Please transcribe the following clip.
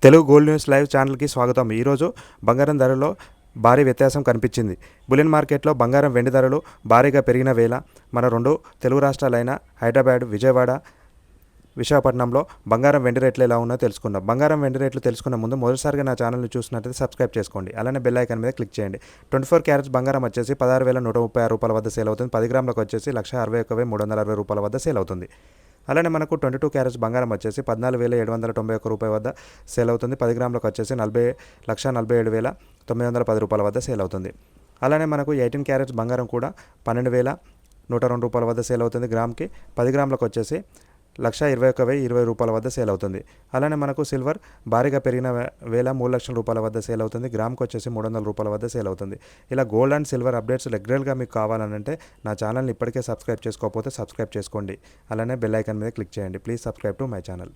Telugu gold news live ఛానల్కి స్వాగతం. ఈరోజు బంగారం ధరలో భారీ వ్యత్యాసం కనిపించింది. బులియన్ మార్కెట్లో బంగారం వెండి ధరలు భారీగా పెరిగిన వేళ మన రెండు తెలుగు రాష్ట్రాలైన హైదరాబాద్, విజయవాడ, విశాఖపట్నంలో బంగారం వెండి రేట్లు ఎలా ఉన్నాయో తెలుసుకుందాం. బంగారం వెండి రేట్లు తెలుసుకునే ముందు మొదటిసారిగా నా ఛానల్ని చూసినట్లయితే సబ్స్క్రైబ్ చేసుకోండి. అలానే బెల్ ఐకాన్ మీద క్లిక్ చేయండి. 24 క్యారెట్స్ బంగారం వచ్చేసి 16,136 రూపాయల వద్ద సేల్ అవుతుంది. 10 గ్రాములకు వచ్చేసి 1,61,360 రూపాయల వద్ద సేల్ అవుతుంది. అలానే మనకు 22 క్యారెట్స్ బంగారం వచ్చేసి 14,791 రూపాయల వద్ద సేల్ అవుతుంది. 10 గ్రాములకు వచ్చేసి 1,47,910 రూపాయల వద్ద సేల్ అవుతుంది. అలానే మనకు 18 క్యారెట్స్ బంగారం కూడా 12,102 రూపాయల వద్ద సేల్ అవుతుంది. గ్రామ్కి 10 గ్రాములకు వచ్చేసి 1,21,020 రూపాయల వద్ద సేల్ అవుతుంది. అలానే మనకు సిల్వర్ భారీగా పెరిగిన వేళ 3 లక్షల రూపాయల వద్ద సేల్ అవుతుంది. గ్రామ్కి వచ్చేసి 300 రూపాయల వద్ద సేల్ అవుతుంది. ఇలా గోల్డ్ అండ్ సిల్వర్ అప్డేట్స్ రెగ్యులర్గా మీకు కావాలంటే నా ఛానల్ని ఇప్పటికే సబ్స్క్రైబ్ చేసుకోకపోతే సబ్స్క్రైబ్ చేసుకోండి. అలానే బెల్ ఐకాన్ మీద క్లిక్ చేయండి. Please subscribe to my channel.